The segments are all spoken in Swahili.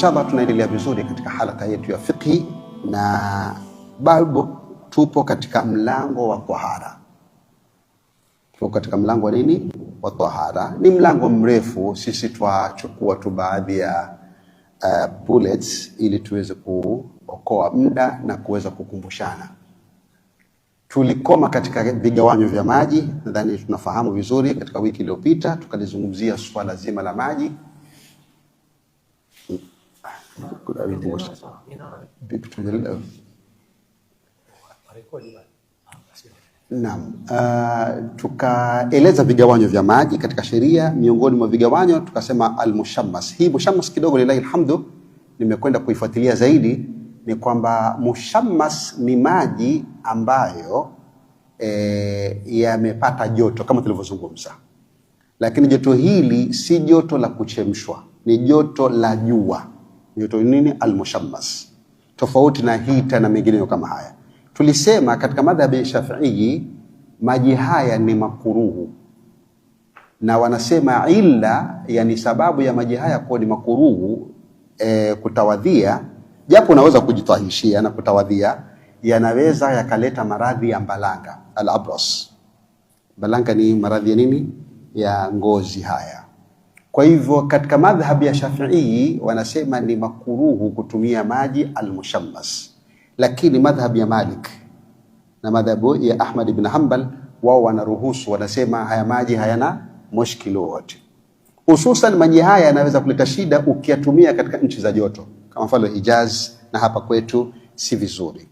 Inshallah tunaendelea vizuri katika halaka yetu ya fiqhi, na bado tupo katika mlango wa tahara. Tupo katika mlango wa nini? Wa tahara. Ni mlango mrefu, sisi twachukua tu baadhi ya bullets ili tuweze kuokoa muda na kuweza kukumbushana. Tulikoma katika vigawanyo vya maji, nadhani tunafahamu vizuri. Katika wiki iliyopita tukalizungumzia swala zima la maji. Naam, tukaeleza vigawanyo vya maji katika sheria. Miongoni mwa vigawanyo tukasema al-mushammas. Hii mushammas kidogo lillahi alhamdu nimekwenda kuifuatilia zaidi, ni kwamba mushammas ni maji ambayo yamepata joto kama tulivyozungumza, lakini joto hili si joto la kuchemshwa, ni joto la jua. Joto nini? Al-mushammas. Tofauti na hita na mengineyo kama haya. Tulisema katika madhhabi ya Shafi'i maji haya ni makuruhu, na wanasema illa, yani sababu ya maji haya kuwa ni makuruhu kutawadhia, japo unaweza kujitahishia na kutawadhia, yanaweza yakaleta maradhi ya mbalanga, al-abras. Mbalanga ni maradhi ya nini? Ya ngozi haya. Kwa hivyo katika madhhabi ya Shafi'i wanasema ni makuruhu kutumia maji al-mushammas, lakini madhhabi ya Malik na madhhabu ya Ahmad ibn Hanbal wao wanaruhusu, wanasema haya maji hayana mushkilo wote. Hususan maji haya yanaweza kuleta shida ukiyatumia katika nchi za joto kama mfano Hijaz, na hapa kwetu si vizuri.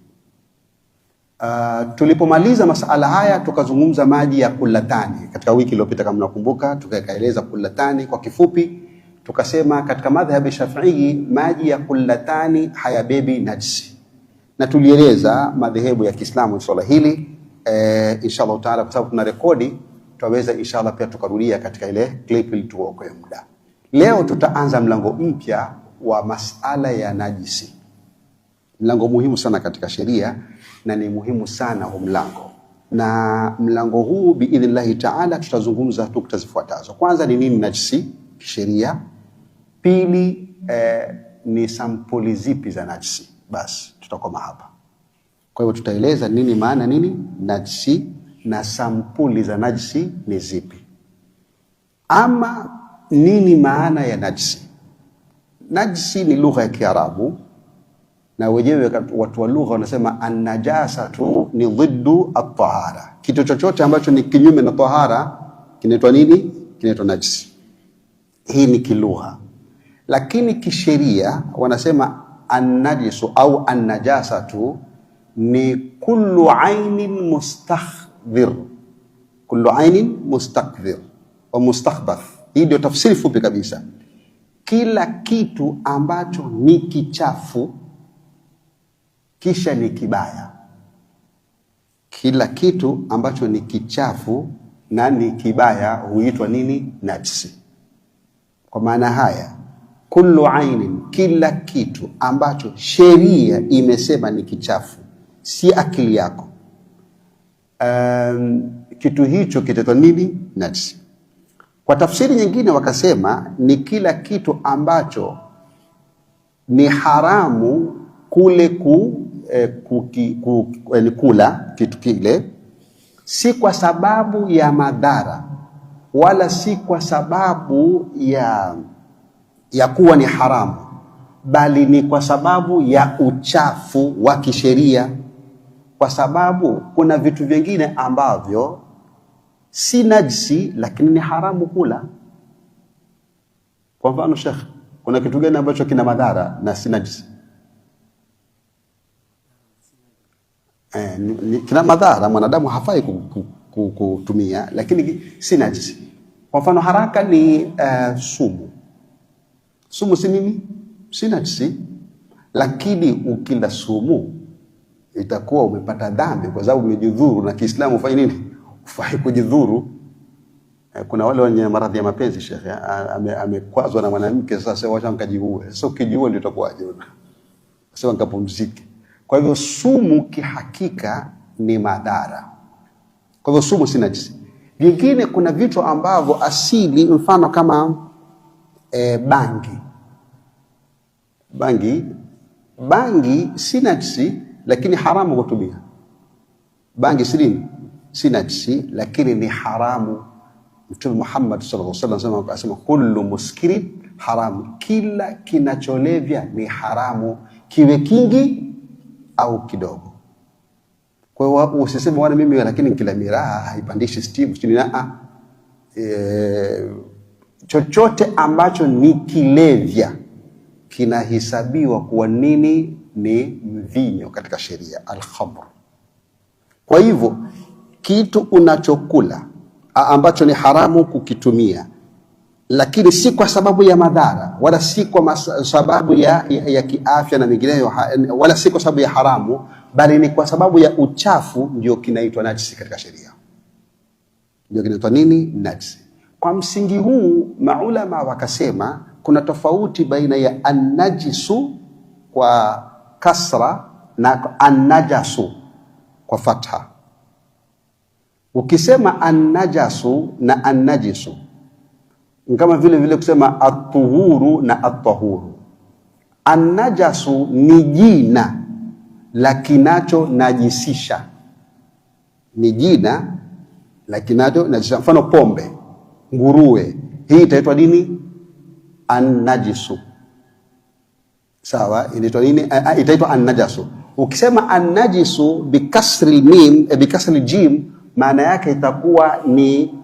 Tulipomaliza masala haya tukazungumza maji ya kullatani katika wiki iliyopita kama mnakumbuka, tukaeleza kullatani kwa kifupi. Tukasema katika madhhabi ya Shafi'i maji ya kullatani hayabebi najisi, na tulieleza madhehebu ya Kiislamu swala hili. Inshallah taala, kwa sababu tuna rekodi, tutaweza inshallah pia tukarudia katika ile clip ili tuokoe muda. Leo tutaanza mlango mpya wa masala ya najisi, mlango muhimu sana katika sheria, na ni muhimu sana huu mlango. Na mlango huu biidhnillahi taala tutazungumza nukta zifuatazo. Kwanza ni nini najisi sheria, pili ni sampuli zipi za najisi. Basi tutakoma hapa. Kwa hivyo tutaeleza nini maana nini najisi na sampuli za najisi ni zipi. Ama nini maana ya najisi? Najisi ni lugha ya Kiarabu, na wenyewe watu wa lugha wanasema an-najasatu ni dhiddu at-tahara. Kitu chochote ambacho ni kinyume na tahara kinaitwa nini? Kinaitwa najisi. Hii ni kilugha. Lakini kisheria wanasema an-najisu au an-najasatu ni kullu ainin mustakhdhir, kullu ainin mustakdhir wa mustakhbath. Hii ndio tafsiri fupi kabisa. Kila kitu ambacho ni kichafu kisha ni kibaya. Kila kitu ambacho ni kichafu na ni kibaya huitwa nini? Najisi. Kwa maana haya, kullu ainin, kila kitu ambacho sheria imesema ni kichafu, si akili yako, kitu hicho kitaitwa nini? Najisi. Kwa tafsiri nyingine wakasema ni kila kitu ambacho ni haramu kule kula kitu kile, si kwa sababu ya madhara wala si kwa sababu ya kuwa ni haramu, bali ni kwa sababu ya uchafu wa kisheria. Kwa sababu kuna vitu vingine ambavyo si najisi lakini ni haramu kula. Kwa mfano Sheikh, kuna kitu gani ambacho kina madhara na si najisi? Kina madhara, mwanadamu hafai kutumia, lakini si najisi. Kwa mfano haraka ni sumu. Sumu si nini? Si najisi, lakini ukila sumu itakuwa umepata dhambi kwa sababu umejidhuru, na Kiislamu ufanye nini? Ufai kujidhuru. Kuna wale wenye maradhi ya mapenzi Sheikh, amekwazwa na mwanamke, sasa wacha mkajiue. Sasa ukijiua ndio utakuwaje? Sasa nikapumzike. Kwa hivyo sumu kihakika ni madhara. Kwa hivyo sumu si najisi. Vingine kuna vitu ambavyo asili, mfano kama bangi. Bangi si najisi lakini haramu kutumia. Bangi si najisi lakini ni haramu. Mtume Muhammad sallallahu alaihi wasallam anasema kullu muskirin haramu, kila kinacholevya ni haramu, kiwe kingi au kidogo. Kwa hiyo usiseme wana mimi lakini kila miraha haipandishi stimu chochote ambacho ni kilevya kinahesabiwa kuwa nini? Ni mvinyo katika sheria, al-khamr. Kwa hivyo kitu unachokula ambacho ni haramu kukitumia, lakini si kwa sababu ya madhara wala si kwa sababu ya kiafya na mengineyo, wala si kwa sababu ya haramu, bali ni kwa sababu ya uchafu, ndio kinaitwa najisi katika sheria. Ndio kinaitwa nini? Najisi. Kwa msingi huu maulama wakasema kuna tofauti baina ya an-najisu kwa kasra na an-najasu kwa fatha. Ukisema an-najasu na an-najisu kama vile kusema at-tuhuru na at-tahuru. An-najasu ni jina la kinacho najisisha, ni jina la kinacho najisisha. Mfano pombe, nguruwe, hii itaitwa nini? An-najisu. Sawa, inaitwa nini? Itaitwa an-najasu. Ukisema an-najisu bikasri mim bikasri jim, maana yake itakuwa ni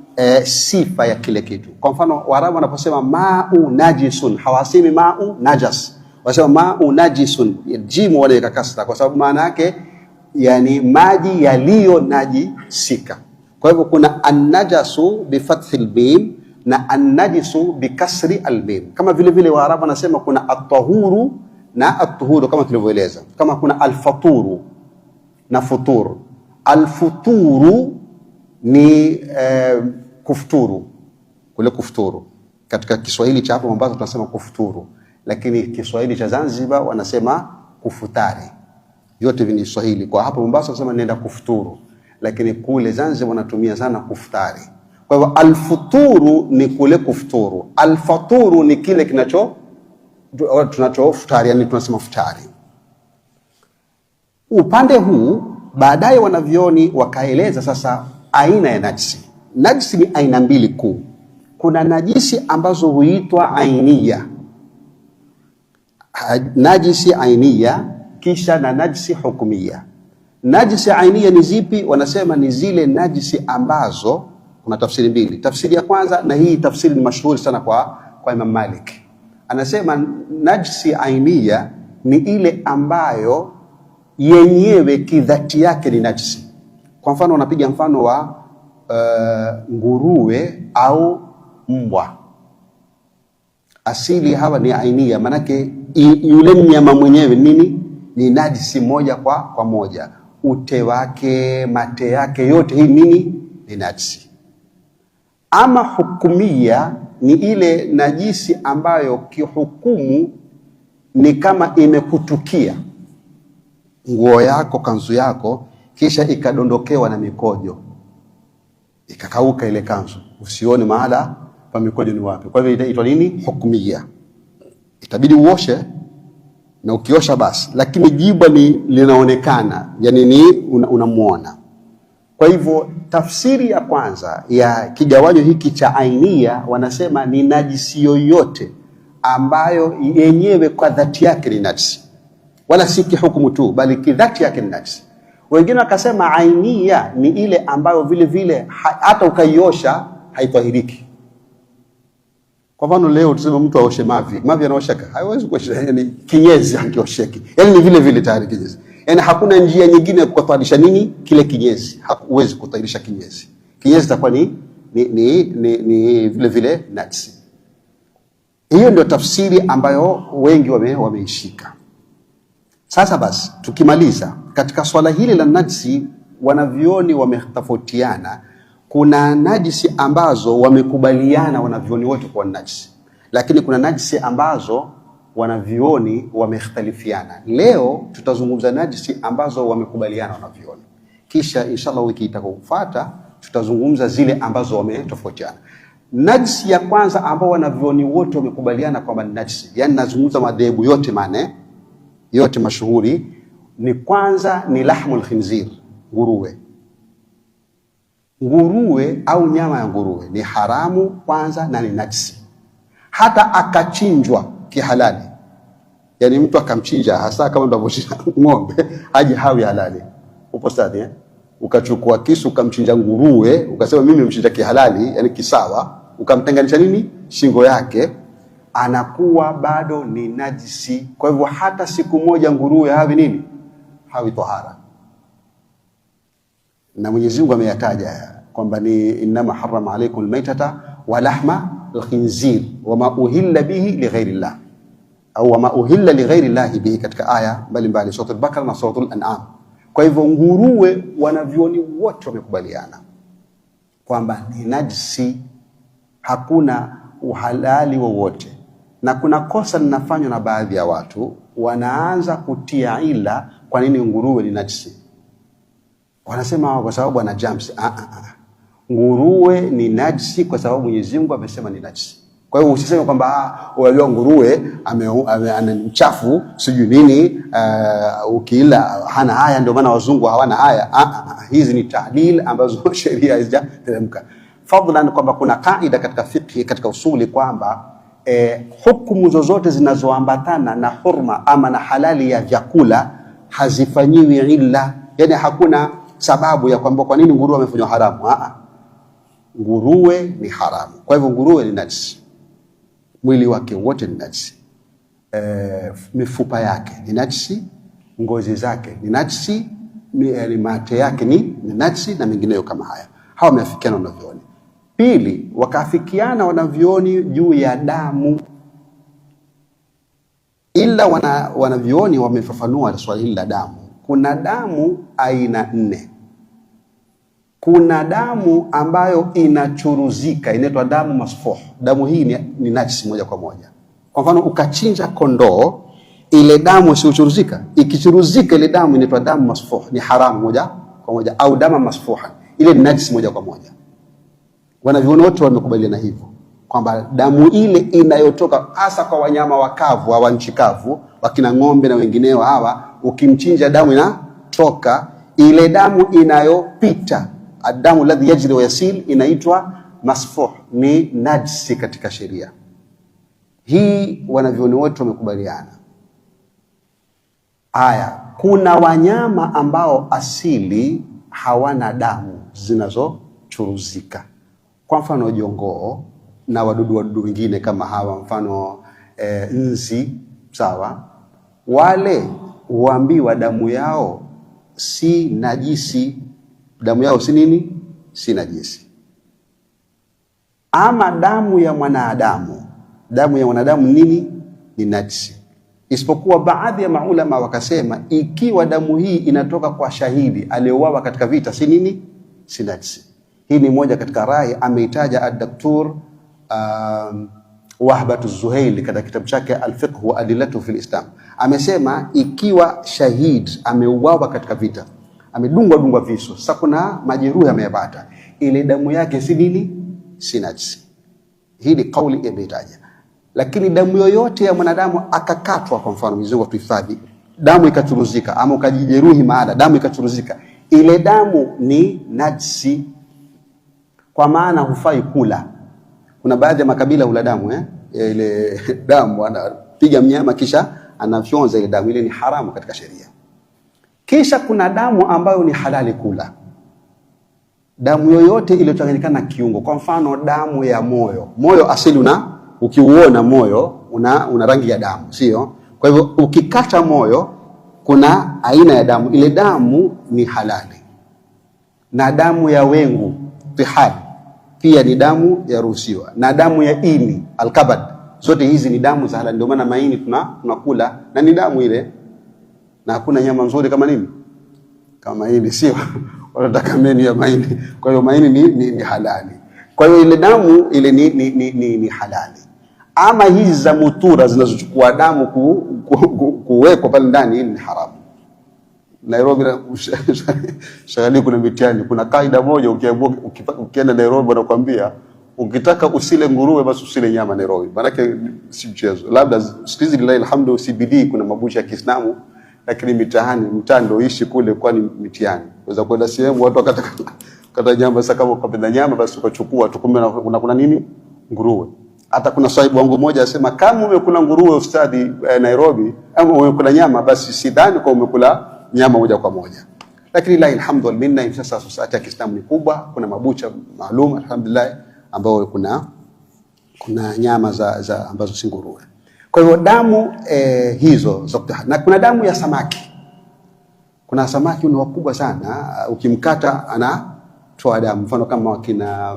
sifa ya kile kitu. Kwa mfano Waarabu wanaposema ma'u najisun, hawasemi ma'u najas, wasema ma'u najisun, jimu wale kasra, kwa sababu maana yake yani maji yaliyo najisika. Kwa hivyo kuna an-najasu bi fathil mim na an-najisu bi kasri al-mim. Kama vile Waarabu wanasema kuna at-tahuru na at-tuhuru kama tulivyoeleza. Kama kuna al-faturu na futur. Al-futuru ni kufuturu, kule kufuturu. Katika Kiswahili cha hapo Mombasa tunasema kufuturu, lakini Kiswahili cha Zanzibar wanasema kufutari. Yote ni Kiswahili. Kwa hapo Mombasa tunasema nenda kufuturu, lakini kule Zanzibar wanatumia sana kufutari. Kwa hivyo al-futuru ni kule kufuturu, al-faturu ni kile tunachofutari, yani tunasema futari. Upande huu baadaye wanavyoni wakaeleza sasa aina ya najisi. Najisi ni aina mbili kuu. Kuna najisi ambazo huitwa ainia, najisi ainia, kisha na najisi hukumia. Najisi ainia ni zipi? Wanasema ni zile najisi ambazo kuna tafsiri mbili. Tafsiri ya kwanza, na hii tafsiri ni mashuhuri sana kwa Imam Malik, anasema najisi ainia ni ile ambayo yenyewe kidhati yake ni najisi. Kwa mfano unapiga mfano wa nguruwe au mbwa. Asili hawa ni ainia, manake yule mnyama mwenyewe nini? Ni najisi moja kwa moja. Ute wake, mate yake, yote hii nini? Ni najisi. Ama hukumia ni ile najisi ambayo kihukumu ni kama imekutukia nguo yako, kanzu yako, kisha ikadondokewa na mikojo, ikakauka ile kanzu, usione mahala pa mikojo ni wapi. Kwa hivyo inaitwa nini? Hukumia. Itabidi uoshe, na ukiosha basi, lakini jibwa ni linaonekana, yani ni unamuona. Kwa hivyo tafsiri ya kwanza ya kigawanyo hiki cha ainia, wanasema ni najisi yoyote ambayo yenyewe kwa dhati yake ni najisi, wala si kihukumu tu, bali kidhati yake ni najisi. Wengine wakasema ainia ni ile ambayo vile hata ukaiosha haitahiriki. Kwa mfano leo tuseme mtu aoshe mavi anaosheka, haiwezi kuosha, yani kinyezi hakiosheki, yani ni vile tayari kinyezi. Yani hakuna njia nyingine ya kutahirisha nini kile kinyezi, huwezi kutahirisha kinyezi. Kinyezi itakuwa ni vile najisi. Hiyo ndio tafsiri ambayo wengi wameishika. Sasa basi tukimaliza katika swala hili la najisi, wanavyoni wametofautiana. Kuna najisi ambazo wamekubaliana wanavyoni wote kwa najisi, lakini kuna najisi ambazo wanavyoni wamekhtalifiana. Leo tutazungumza najisi ambazo wamekubaliana wanavyoni, kisha inshallah wiki itakayofuata tutazungumza zile ambazo wametofautiana. Najisi ya kwanza ambao wanavyoni wote wamekubaliana kwamba ni najisi, yani nazungumza madhehebu yote mane yote mashuhuri, ni kwanza ni lahmul khinzir, nguruwe. Nguruwe au nyama ya nguruwe ni haramu kwanza na ni najisi, hata akachinjwa kihalali. Yani mtu akamchinja, hasa kama ndivyo ng'ombe, haji hawi halali. Upo stadi ukachukua kisu ukamchinja nguruwe, ukasema mimi mchinja kihalali, yani kisawa, ukamtenganisha nini shingo yake, anakuwa bado ni najisi. Kwa hivyo hata siku moja nguruwe hawi nini, hawi tahara. Na Mwenyezi Mungu ameyataja kwamba ni inma harrama alaykum almaytata wa lahma alkhinzir wama uhilla bihi lighayrillah au wama uhilla lighayrillah bihi, katika aya mbalimbali sura al-Baqara na sura al-An'am. Kwa hivyo nguruwe wanavyoni wote wamekubaliana kwamba ni najisi, hakuna uhalali wowote. Na kuna kosa linafanywa na baadhi ya watu, wanaanza kutia ila kwa nini nguruwe ni najisi. Wanasema kwa sababu ana germs. Nguruwe ni najisi kwa sababu Mwenyezi Mungu amesema ni najisi. Kwa hiyo usiseme kwamba wale nguruwe ana mchafu sijui nini, ukila hana haya ndio maana wazungu hawana haya. Hizi ni tahlil ambazo sheria haijateremka. Fadlan kwamba kuna kaida katika fiqh, katika usuli kwamba hukumu zozote zinazoambatana na hurma ama na halali ya vyakula hazifanyiwi illa. Yani hakuna sababu ya kwamba kwa nini nguruwe amefanywa haramu. Nguruwe ni haramu. Kwa hivyo nguruwe ni najisi, mwili wake wote ni najisi, mifupa yake ni najisi, ngozi zake ni najisi, mate yake ni najisi na mengineyo kama haya. Hawa wameafikiana wanavyoni. Pili, wakaafikiana wanavyoni juu ya damu, ila wanavyoni wamefafanua swali hili la damu. Kuna damu aina 4. Kuna damu ambayo inachuruzika, inaitwa damu masfuh. Damu hii ni najisi moja kwa moja. Kwa mfano ukachinja kondoo, ile damu isiyochuruzika, ikichuruzika ile damu inaitwa damu masfuh, ni haramu moja kwa moja, au damu masfuha, ile ni najisi moja kwa moja. Wanavyoni wote wamekubaliana hivyo kwamba damu ile inayotoka hasa kwa wanyama wakavu au nchi kavu, wakina ng'ombe na wengineo hawa, ukimchinja damu inatoka, ile damu inayopita, adamu alladhi yajri wa yasil, inaitwa masfuh, ni najisi katika sheria. Hii wanavyoni wote wamekubaliana. Aya, kuna wanyama ambao asili hawana damu zinazochuruzika. Kwa mfano jongoo na wadudu wengine kama hawa, mfano nzi, sawa, wale huambiwa damu yao si najisi. Damu yao si nini? Si najisi. Ama damu ya mwanadamu, damu ya mwanadamu nini? Ni najisi. Isipokuwa baadhi ya maulama wakasema ikiwa damu hii inatoka kwa shahidi aliyeuawa katika vita, si nini? Si najisi. Hii ni moja katika rai ameitaja ad-Daktur Wahbatu Zuhaili katika kitabu chake Al-Fiqh wa Adillatu fil Islam. Amesema ikiwa shahid ameuawa katika vita, amedungwa visu, sasa kuna majeruhi ameyapata, ile damu yake si nini? Si najisi. Hii ni kauli imeitaja. Lakini damu yoyote ya mwanadamu akakatwa, kwa mfano Mwenyezi Mungu atuhifadhi, damu ikachuruzika, ama ukajijeruhi mahala damu ikachuruzika, ile damu ni najisi, kwa maana hufai kula. Kuna baadhi ya makabila hula damu ile damu anapiga mnyama kisha anafyonza ile damu, ile ni haramu katika sheria. Kisha kuna damu ambayo ni halali kula. Damu yoyote iliyochanganyikana na kiungo, kwa mfano damu ya moyo. Moyo asili ukiuona moyo una rangi ya damu, sio? Kwa hivyo ukikata moyo kuna aina ya damu, ile damu ni halali. Na damu ya wengu, tihal, pia ni damu ya ruhusiwa. Na damu ya ini, al-kabad, zote hizi ni damu za halali. Ndio maana maini tunakula na ni damu ile. Na hakuna nyama nzuri kama nini? Kama maini, sio? Wanataka meni ya maini. Kwa hiyo maini ni halali. Kwa hiyo ile damu ile ni halali. Ama hizi za mutura zinazochukua damu kuwekwa pale ndani, ni haramu. Nairobi shagali kuna mitihani, kuna kaida moja ukienda Nairobi wanakuambia Ukitaka usile nguruwe basi usile nyama Nairobi. Maana si mchezo. Labda siku hizi lillahi alhamdu CBD kuna mabucha ya Kiislamu, lakini mitaani mtando ishi kule kwa ni mitiani. Unaweza kwenda sehemu watu wakata nyama, sasa kama ukapenda nyama basi ukachukua tukumbe kuna nini nguruwe. Hata kuna sahibu wangu mmoja asema kama umekula nguruwe ustadi Nairobi ama umekula nyama basi sidhani kwa umekula nyama moja kwa moja. Lakini la alhamdulillah hivi sasa society ya Kiislamu ni kubwa, kuna mabucha maalum alhamdulillah ambao kuna nyama za ambazo si nguruwe. Kwa hivyo damu hizo zote, na kuna damu ya samaki. Kuna samaki ni wakubwa sana, ukimkata anatoa damu, mfano kama wakina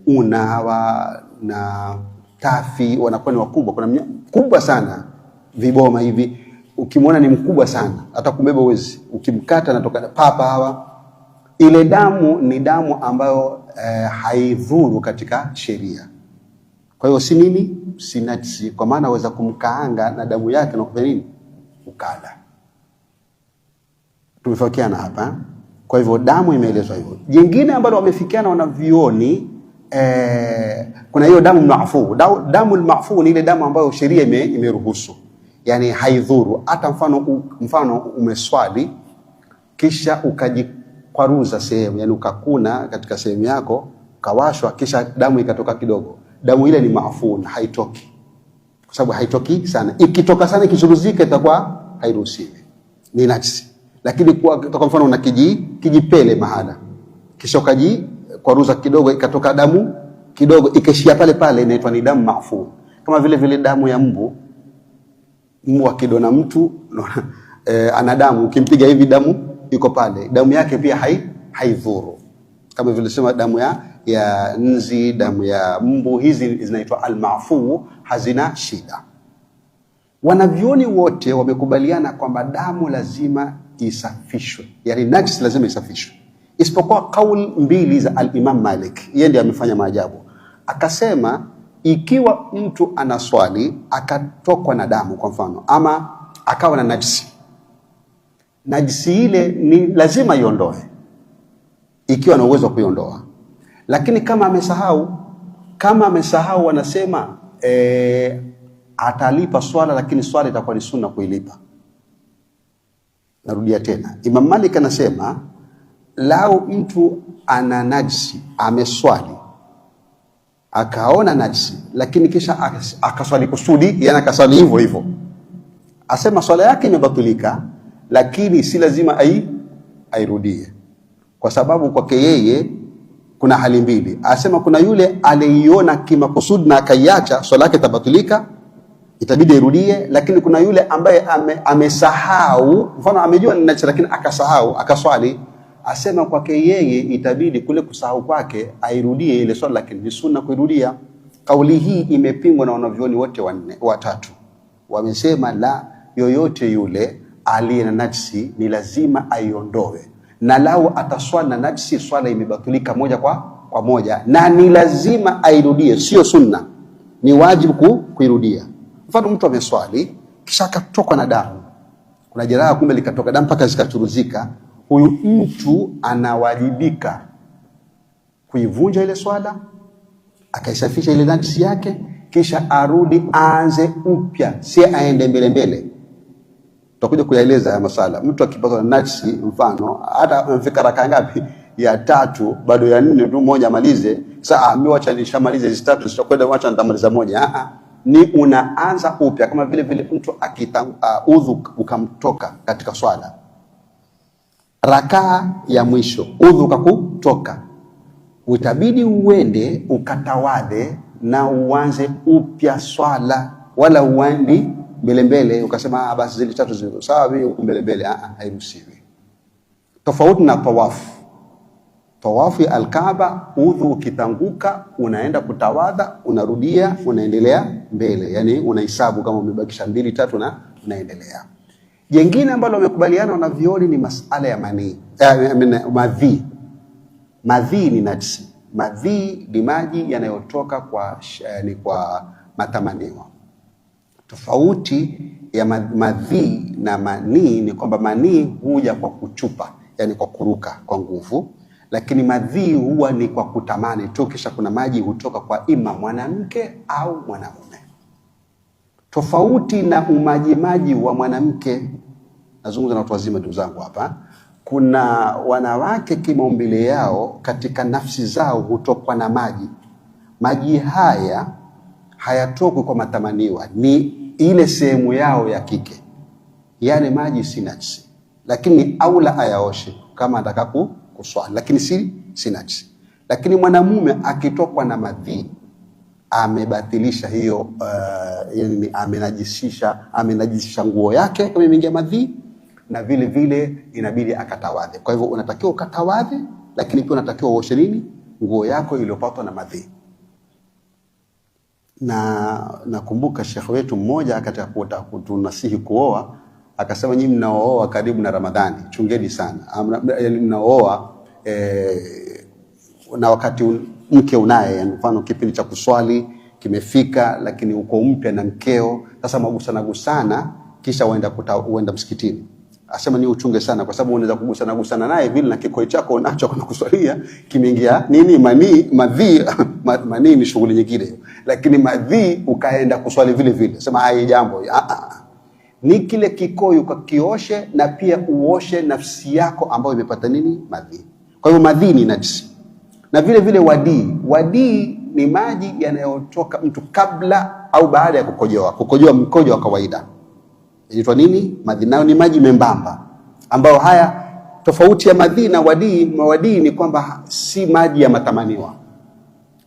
una hawa na tafi wanakuwa ni wakubwa. Kuna kubwa sana viboma hivi, ukimwona ni mkubwa sana hata kumbeba uwezi, ukimkata anatoka papa hawa. Ile damu ni damu ambayo haidhuru katika sheria. Kwa hiyo si nini, si najisi, kwa maana waweza kumkaanga na damu yake na kufanya nini, ukala. Tumefikiana hapa. Kwa hivyo damu imeelezwa hivyo. Jingine ambalo wamefikiana wanavioni, kuna hiyo damu maafu. Damu maafu ni ile damu ambayo sheria imeruhusu, yani haidhuru. Hata mfano umeswali kisha ukajikwaruza sehemu, yani ukakuna katika sehemu yako, kawashwa, kisha damu ikatoka kidogo, damu ile ni maafu, haitoki. Kwa sababu haitoki sana. Ikitoka sana kichuruzika itakuwa hairuhusiwi, ni najisi. Lakini kwa mfano una kijipele mahala, kisha ukajikwaruza kidogo ikatoka damu kidogo ikishia pale pale, inaitwa ni damu maafu. Kama vile damu ya mbu akidona mtu ana damu, ukimpiga hivi damu iko pale, damu yake pia haidhuru. Kama vile sema damu ya nzi, damu ya mbu, hizi zinaitwa al-maafu, hazina shida. Wanavyoni wote wamekubaliana kwamba damu lazima isafishwe, yani najis lazima isafishwe, isipokuwa kauli mbili za al-Imam Malik. Yeye ndiye amefanya maajabu, akasema ikiwa mtu anaswali akatokwa na damu kwa mfano, ama akawa na najisi ile ni lazima iondoe ikiwa na uwezo wa kuiondoa. Lakini kama amesahau wanasema atalipa swala, lakini swala itakuwa ni sunna kuilipa. Narudia tena, Imam Malik anasema lao mtu ana najisi, ameswali akaona najisi, lakini kisha akaswali kusudi, yani akaswali hivyo hivyo, asema swala yake imebatulika, lakini si lazima airudie, kwa sababu kwake yeye kuna hali mbili. Asema kuna yule aliiona kimakusudi na akaiacha, swala yake tabatulika, itabidi irudie. Lakini kuna yule ambaye amesahau, mfano amejua ni najisi lakini akasahau akaswali, asema kwake yeye itabidi kule kusahau kwake airudie ile swala, lakini ni sunna kuirudia. Kauli hii imepingwa na wanavyoni wote watatu. Wamesema la, yoyote yule aliye na najisi ni lazima aiondoe, na lao ataswali na najisi, swala imebatulika moja kwa moja, na ni lazima airudie, sio sunna, ni wajibu kuirudia. Mfano mtu ameswali kisha akatoka na damu, kuna jeraha kumbe likatoka damu mpaka zikachuruzika, huyu mtu anawajibika kuivunja ile swala, akaisafisha ile najisi yake, kisha arudi aanze upya, si aende mbele. Tutakuja kuyaeleza haya masala. Mtu akipata najisi, mfano hata amefika raka ngapi ya 3, bado ya 4 tu, moja amalize, sasa amewacha nishamalize hizo 3, sitakwenda wacha nitamaliza moja. Ni unaanza upya. Kama vile mtu udhu ukamtoka katika swala, rakaa ya mwisho udhu ukakutoka, utabidi uende ukatawadhe na uanze upya swala, wala uandi mbele ukasema basi zile 3 ziko sawa mimi uko mbele. Hairuhusiwi. Tofauti na tawafu ya al-Kaaba, udhu ukitanguka unaenda kutawadha, unarudia, unaendelea mbele, yani unahesabu kama umebakisha 2 3 na unaendelea. Jengine ambalo wamekubaliana wanavioni ni masala ya madhi. Madhi ni najisi. Madhi ni maji yanayotoka kwa matamanio. Tofauti ya madhi na manii ni kwamba manii huja kwa kuchupa, yani kwa kuruka kwa nguvu, lakini madhi huwa ni kwa kutamani tu, kisha kuna maji hutoka kwa ima mwanamke au mwanamume. Tofauti na umajimaji wa mwanamke, nazungumza na watu wazima ndugu zangu hapa, kuna wanawake kimaumbile yao katika nafsi zao hutokwa na maji. Maji haya hayatokwi kwa matamaniwa, ni ile sehemu yao ya kike. Yale maji si najisi, lakini aula ayaoshe kama anataka kuswali, lakini si najisi. Lakini mwanamume akitokwa na madhi amebatilisha hiyo, yani amenajisisha nguo yake kama imeingia madhi, na vile vile inabidi akatawadhe. Kwa hivyo unatakiwa ukatawadhe, lakini pia unatakiwa uoshe nini? Nguo yako iliyopatwa na madhi. Na nakumbuka shekhi wetu mmoja katika kutunasihi kuoa akasema, nyinyi mnaooa karibu na Ramadhani chungeni sana. Yani mnaooa na wakati mke unaye, mfano kipindi cha kuswali kimefika, lakini uko mpya na mkeo, sasa magusana kisha uenda msikitini. Asema ni uchunge sana, kwa sababu unaweza kugusana naye vile na kikoi chako unacho kuna kuswalia kimeingia nini manii ni shughuli nyingine hiyo, lakini madhi ukaenda kuswali vile vile. Sema hai jambo ni kile kikoi ukakioshe, na pia uoshe nafsi yako ambayo imepata nini? Madhi. Kwa hiyo madhi ni najisi. Na vile vile wadi ni maji yanayotoka mtu kabla au baada ya kukojoa mkojo wa kawaida. Inaitwa nini? Madhi. Nayo ni maji membamba ambayo haya tofauti ya madhi na wadi ni kwamba si maji ya matamaniwa,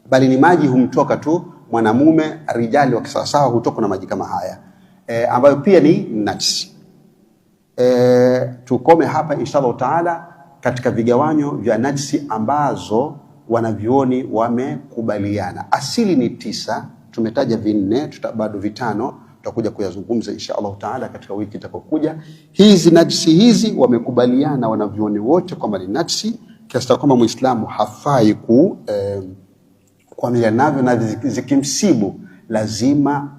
bali ni maji humtoka tu mwanamume, rijali wa kisawasawa hutoka na maji kama haya, ambayo pia ni najisi. Tukome hapa inshallah taala katika vigawanyo vya najisi ambazo wanavyuoni wamekubaliana. Asili ni 9, tumetaja 4, bado 5 tutakuja kuyazungumza inshallah taala katika wiki itakayokuja. Hizi najisi hizi wamekubaliana wanavyuoni wote kwamba ni najisi, kiasi kwamba Muislamu hafai kuamiliana navyo, na zikimsibu lazima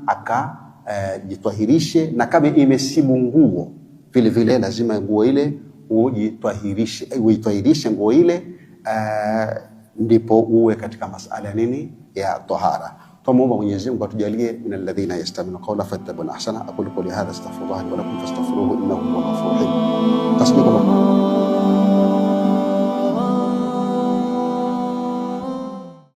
jitwahirishe, na kama imesibu nguo vile vile lazima nguo ile uitwahirishe nguo ile, ndipo uwe katika masala nini ya tahara. Tumuomba Mwenyezi Mungu atujalie min alladhina yastami'una qawla fattabi'una ahsana. Aqulu qawli hadha astaghfirullah wa lakum fastaghfiruhu innahu huwal ghafurur rahim.